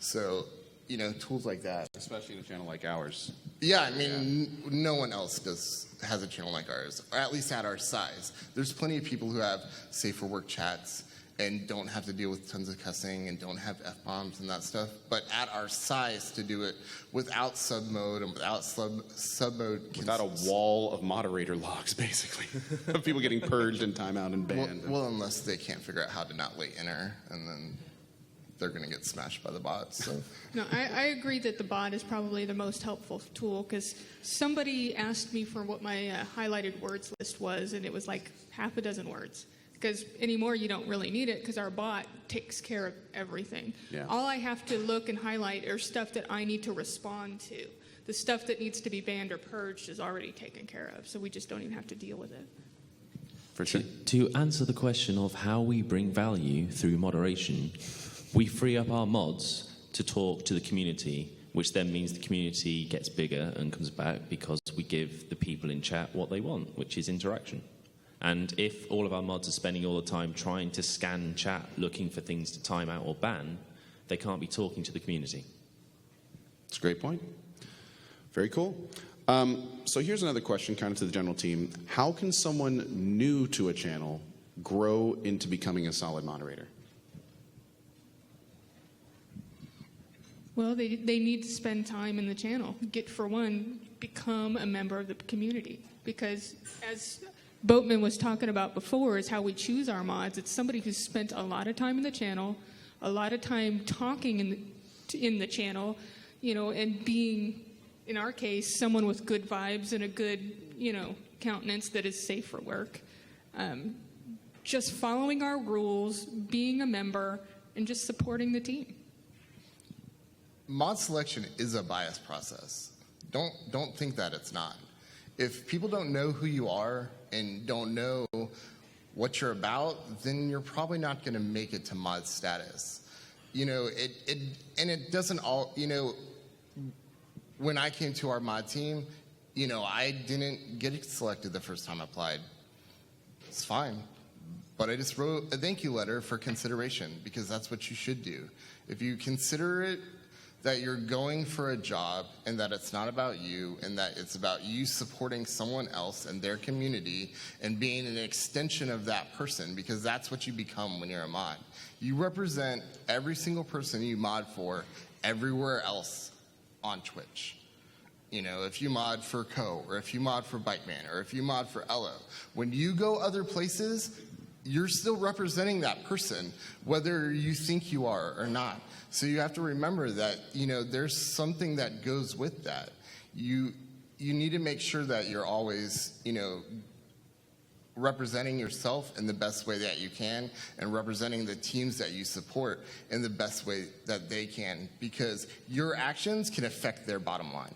So, tools like that. Especially in a channel like ours. Yeah, I mean, no one else has a channel like ours, or at least at our size. There's plenty of people who have safe for work chats and don't have to deal with tons of cussing and don't have F-bombs and that stuff. But at our size, to do it without sub mode and without sub mode. Without a wall of moderator logs, basically, of people getting purged and timeout and banned. Well, unless they can't figure out how to not late enter, and then they're going to get smashed by the bots. So. No, I agree that the bot is probably the most helpful tool, because somebody asked me for what my highlighted words list was, and it was like half a dozen words. Because anymore you don't really need it, because our bot takes care of everything. Yeah. All I have to look and highlight are stuff that I need to respond to. The stuff that needs to be banned or purged is already taken care of, so we just don't even have to deal with it. For sure. To answer the question of how we bring value through moderation, we free up our mods to talk to the community, which then means the community gets bigger and comes back because we give the people in chat what they want, which is interaction. And if all of our mods are spending all the time trying to scan chat, looking for things to time out or ban, they can't be talking to the community. That's a great point. Very cool. So here's another question kind of to the general team. How can someone new to a channel grow into becoming a solid moderator? Well, they need to spend time in the channel. For one, become a member of the community. Because as Boatman was talking about before, is how we choose our mods. It's somebody who's spent a lot of time in the channel, a lot of time talking in the channel, and being, in our case, someone with good vibes and a good, countenance that is safe for work. Just following our rules, being a member, and just supporting the team. Mod selection is a biased process. Don't think that it's not. If people don't know who you are and don't know what you're about, then you're probably not going to make it to mod status. It doesn't all, when I came to our mod team, I didn't get selected the first time I applied. It's fine. But I just wrote a thank you letter for consideration, because that's what you should do. If you consider it that you're going for a job and that it's not about you and that it's about you supporting someone else and their community and being an extension of that person, because that's what you become when you're a mod. You represent every single person you mod for everywhere else on Twitch. If you mod for Co, or if you mod for Bikeman, or if you mod for Ello, when you go other places, you're still representing that person, whether you think you are or not. So you have to remember that, there's something that goes with that. You need to make sure that you're always, representing yourself in the best way that you can and representing the teams that you support in the best way that they can, because your actions can affect their bottom line.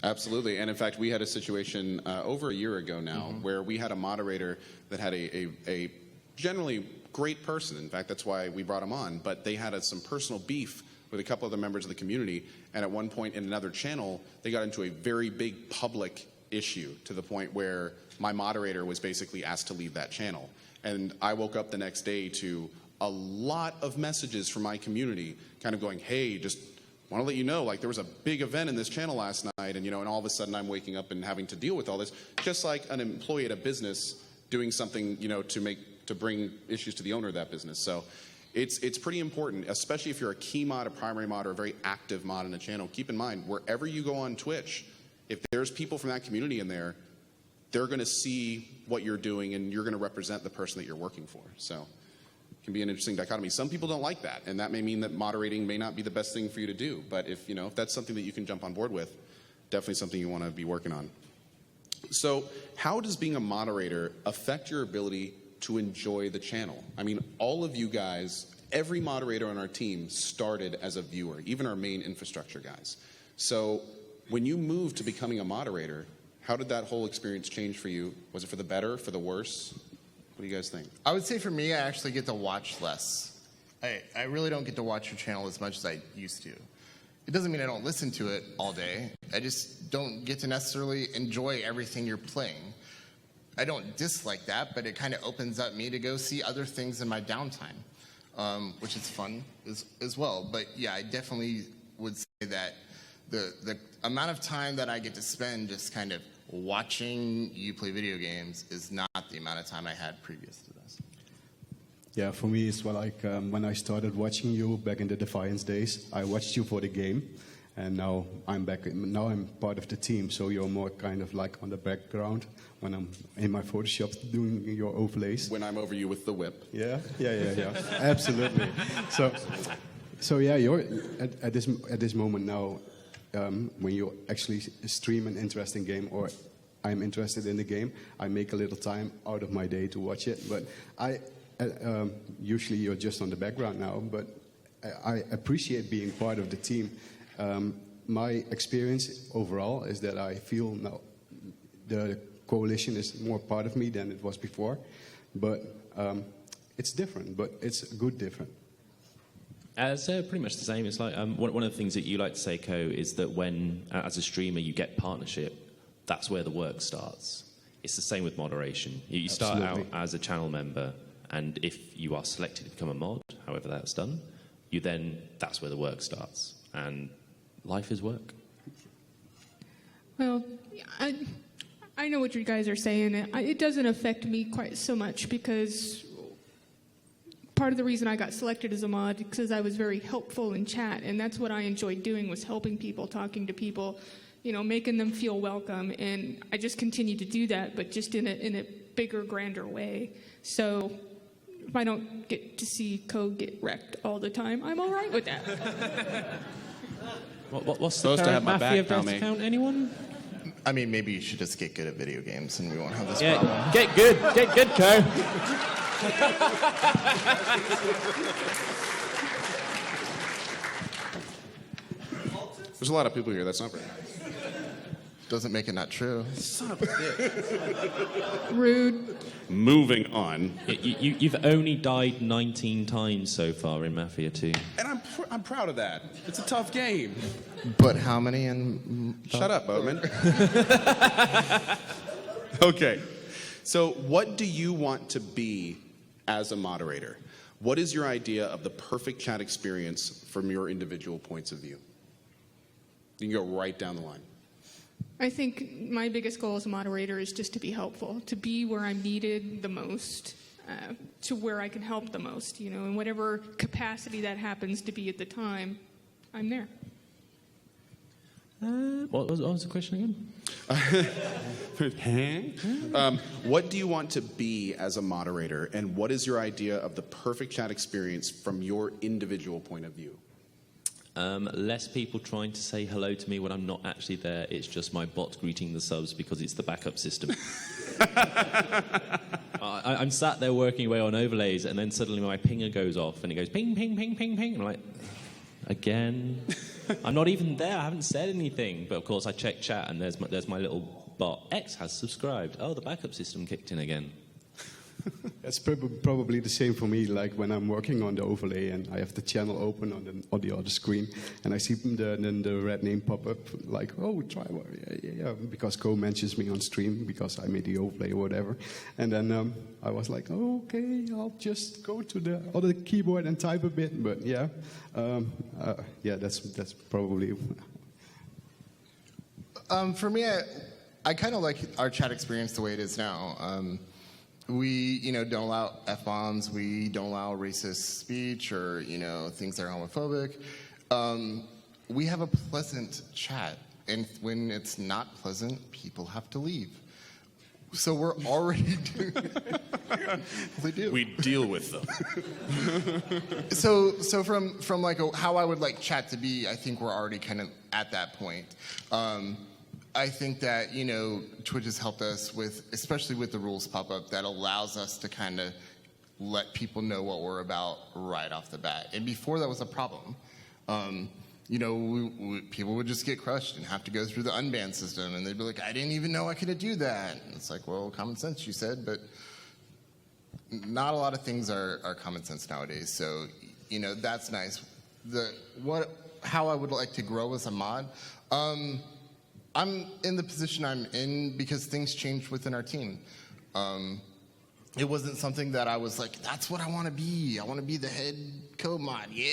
Absolutely. And in fact, we had a situation over a year ago now where we had a moderator that had a generally great person. In fact, that's why we brought him on. But they had some personal beef with a couple other members of the community. And at one point in another channel, they got into a very big public issue to the point where my moderator was basically asked to leave that channel. And I woke up the next day to a lot of messages from my community kind of going, hey, just want to let you know, like, there was a big event in this channel last night, and and all of a sudden I'm waking up and having to deal with all this, just like an employee at a business doing something, to bring issues to the owner of that business. So it's pretty important, especially if you're a key mod, a primary mod, or a very active mod in a channel. Keep in mind, wherever you go on Twitch, if there's people from that community in there, they're going to see what you're doing, and you're going to represent the person that you're working for. So it can be an interesting dichotomy. Some people don't like that, and that may mean that moderating may not be the best thing for you to do. But if that's something that you can jump on board with, definitely something you want to be working on. So how does being a moderator affect your ability to enjoy the channel? I mean, all of you guys, every moderator on our team started as a viewer, even our main infrastructure guys. So when you moved to becoming a moderator, how did that whole experience change for you? Was it for the better, for the worse? What do you guys think? I would say for me, I actually get to watch less. I really don't get to watch your channel as much as I used to. It doesn't mean I don't listen to it all day. I just don't get to necessarily enjoy everything you're playing. I don't dislike that, but it kind of opens up me to go see other things in my downtime. which is fun as well. But yeah, I definitely would say that the amount of time that I get to spend just kind of watching you play video games is not the amount of time I had previous to this. Yeah, for me it's well, like when I started watching you back in the Defiance days, I watched you for the game, and now I'm back. Now I'm part of the team, so you're more kind of like on the background when I'm in my Photoshop doing your overlays. When I'm over you with the whip. Yeah, absolutely. So yeah, you're at this moment now. When you actually stream an interesting game, or I'm interested in the game, I make a little time out of my day to watch it. But usually you're just on the background now, but I appreciate being part of the team. My experience overall is that I feel now the coalition is more part of me than it was before, but it's different, but it's good different. So pretty much the same. It's like one of the things that you like to say, Co, is that when, as a streamer, you get partnership, that's where the work starts. It's the same with moderation. You start out as a channel member, and if you are selected to become a mod, however that's done, that's where the work starts. And life is work. Well, I know what you guys are saying. It doesn't affect me quite so much because part of the reason I got selected as a mod is because I was very helpful in chat, and that's what I enjoyed doing, was helping people, talking to people, making them feel welcome, and I just continue to do that, but just in a bigger, grander way. So if I don't get to see Code get wrecked all the time, I'm all right with that. What's Supposed the to have current my Mafia back, pal, best mate. account? Anyone? I mean, maybe you should just get good at video games and we won't have this problem. Yeah, get good, Co. There's a lot of people here. That's not very nice. Doesn't make it not true. Rude. Moving on. You've only died 19 times so far in Mafia 2. And I'm proud of that. It's a tough game. But how many in... Shut up, Boatman. Okay. So what do you want to be as a moderator? What is your idea of the perfect chat experience from your individual points of view? You can go right down the line. I think my biggest goal as a moderator is just to be helpful, to be where I'm needed the most, to where I can help the most, in whatever capacity that happens to be at the time, I'm there. What was the question again? What do you want to be as a moderator, and what is your idea of the perfect chat experience from your individual point of view? Less people trying to say hello to me when I'm not actually there. It's just my bot greeting the subs because it's the backup system. I'm sat there working away on overlays, and then suddenly my pinger goes off, and it goes ping, ping, ping, ping, ping. And I'm like, again? I'm not even there. I haven't said anything. But of course, I check chat, and there's my little bot. X has subscribed. Oh, the backup system kicked in again. That's probably the same for me, like when I'm working on the overlay and I have the channel open on the other screen, and I see the red name pop up, like, oh, try, yeah, because Co mentions me on stream because I made the overlay or whatever. And then I was like, oh, okay, I'll just go to the other keyboard and type a bit. But yeah, that's probably... For me, I kind of like our chat experience the way it is now. We, don't allow F-bombs. We don't allow racist speech or, things that are homophobic. We have a pleasant chat, and when it's not pleasant, people have to leave. So we're already doing they do. We deal with them. So from like how I would like chat to be, I think we're already kind of at that point. I think that, Twitch has helped us with, especially with the rules pop-up, that allows us to kind of let people know what we're about right off the bat. And before that was a problem. People would just get crushed and have to go through the unban system, and they'd be like, I didn't even know I could do that. And it's like, well, common sense, you said, but not a lot of things are common sense nowadays. So, that's nice. How I would like to grow as a mod, I'm in the position I'm in because things changed within our team. it wasn't something that I was like, that's what I want to be. I want to be the head co-mod. Yeah.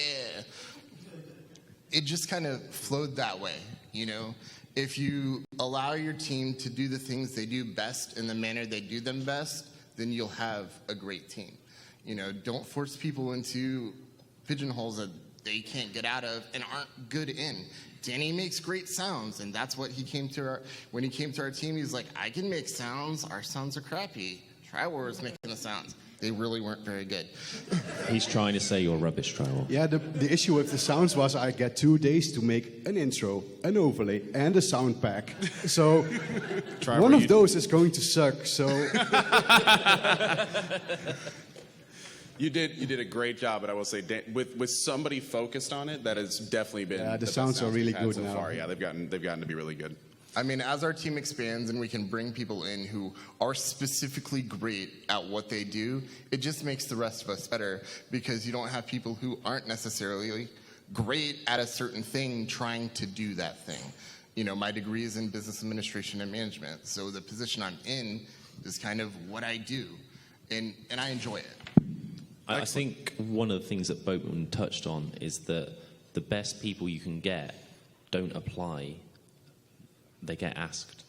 It just kind of flowed that way, you know. If you allow your team to do the things they do best in the manner they do them best, then you'll have a great team. You know, don't force people into pigeonholes that they can't get out of and aren't good in. Danny makes great sounds, and that's what he came to when he came to our team. He's like, I can make sounds. Our sounds are crappy. Trywar was making the sounds. They really weren't very good. He's trying to say you're rubbish, Trywar. Yeah, the issue with the sounds was I get 2 days to make an intro, an overlay, and a sound pack. So one of those is going to suck. So You did a great job, but I will say, with somebody focused on it, that has definitely been the best sounds are really we've had good so now. far. Yeah, they've gotten to be really good. I mean, as our team expands and we can bring people in who are specifically great at what they do, it just makes the rest of us better, because you don't have people who aren't necessarily great at a certain thing trying to do that thing. You know, my degree is in business administration and management, so the position I'm in is kind of what I do, and I enjoy it. I think one of the things that Boatman touched on is that the best people you can get don't apply. They get asked.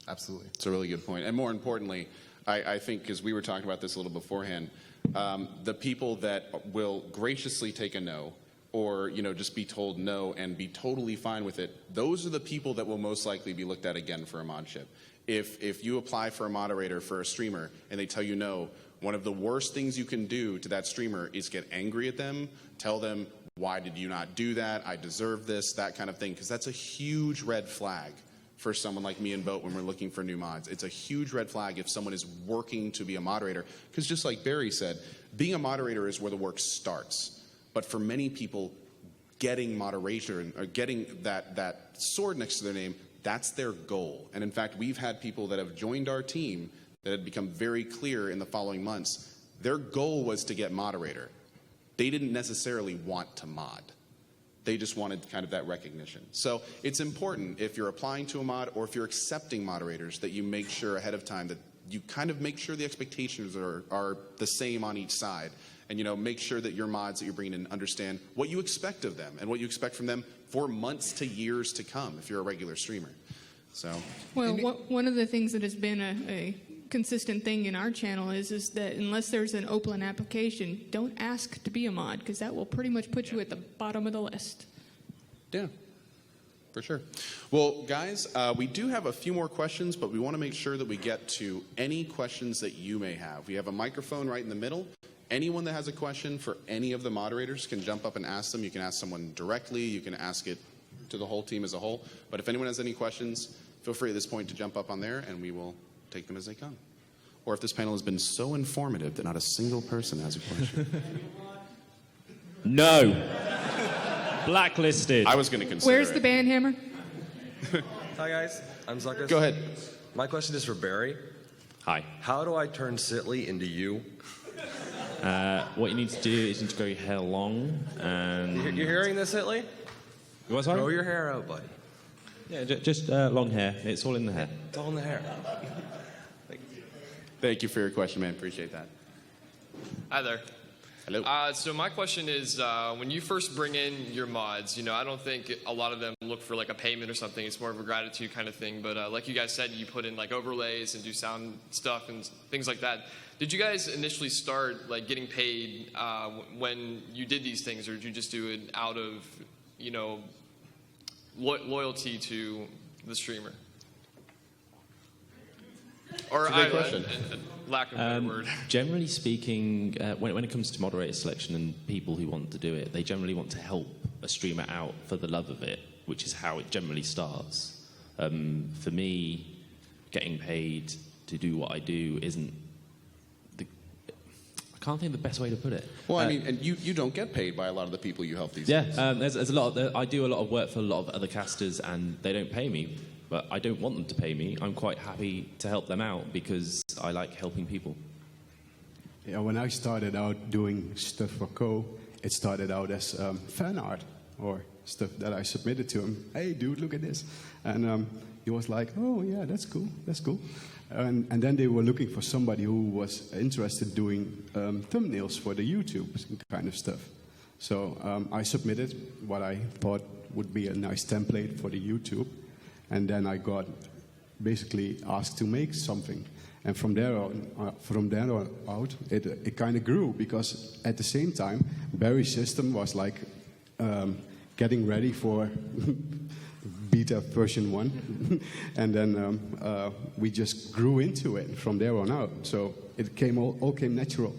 Absolutely. It's a really good point. And more importantly, I think, because we were talking about this a little beforehand, the people that will graciously take a no, or just be told no and be totally fine with it, those are the people that will most likely be looked at again for a modship. If you apply for a moderator for a streamer and they tell you no, one of the worst things you can do to that streamer is get angry at them, tell them, why did you not do that? I deserve this, that kind of thing, because that's a huge red flag for someone like me and Boat when we're looking for new mods. It's a huge red flag if someone is working to be a moderator, because just like Barry said, being a moderator is where the work starts. But for many people, getting moderation, or getting that sword next to their name, that's their goal. And in fact, we've had people that have joined our team that had become very clear in the following months. Their goal was to get moderator. They didn't necessarily want to mod. They just wanted kind of that recognition. So it's important, if you're applying to a mod or if you're accepting moderators, that you make sure ahead of time that you kind of make sure the expectations are the same on each side. And make sure that your mods that you're bringing in understand what you expect of them and what you expect from them for months to years to come if you're a regular streamer. So, well, one of the things that has been a consistent thing in our channel is that unless there's an open application, don't ask to be a mod, because that will pretty much put you at the bottom of the list. Yeah, for sure. Well, guys, we do have a few more questions, but we want to make sure that we get to any questions that you may have. We have a microphone right in the middle. Anyone that has a question for any of the moderators can jump up and ask them. You can ask someone directly. You can ask it to the whole team as a whole. But if anyone has any questions, feel free at this point to jump up on there, and we will take them as they come. Or if this panel has been so informative that not a single person has a question. No. Blacklisted. I was going to consider Where's it. the band hammer? Hi guys, I'm Zuckus. Go ahead. My question is for Barry. Hi. How do I turn Sitley into you? What you need to do is you need to grow your hair long and... You're hearing this, Sitley? What, sorry? Grow your hair out, buddy. Yeah, just long hair. It's all in the hair. It's all in the hair. Thank you for your question, man. Appreciate that. Hi there. Hello. So my question is, when you first bring in your mods, I don't think a lot of them look for like a payment or something. It's more of a gratitude kind of thing. But like you guys said, you put in like overlays and do sound stuff and things like that. Did you guys initially start like getting paid when you did these things, or did you just do it out of, loyalty to the streamer? Or That's a great question. Lack of a better word. Generally speaking, when it comes to moderator selection and people who want to do it, they generally want to help a streamer out for the love of it, which is how it generally starts. For me, getting paid to do what I do isn't I can't think of the best way to put it. Well, I mean, and you don't get paid by a lot of the people you help these yeah, days. there's a lot. I do a lot of work for a lot of other casters, and they don't pay me. But I don't want them to pay me. I'm quite happy to help them out because I like helping people. Yeah, when I started out doing stuff for Co, it started out as fan art or stuff that I submitted to him. Hey, dude, look at this. And he was like, oh yeah, that's cool. And then they were looking for somebody who was interested doing thumbnails for the YouTube kind of stuff. So I submitted what I thought would be a nice template for the YouTube, and then I got basically asked to make something. And from there on out, it kind of grew, because at the same time, Barry's system was like getting ready for beta version 1, and then we just grew into it from there on out. So it all came natural.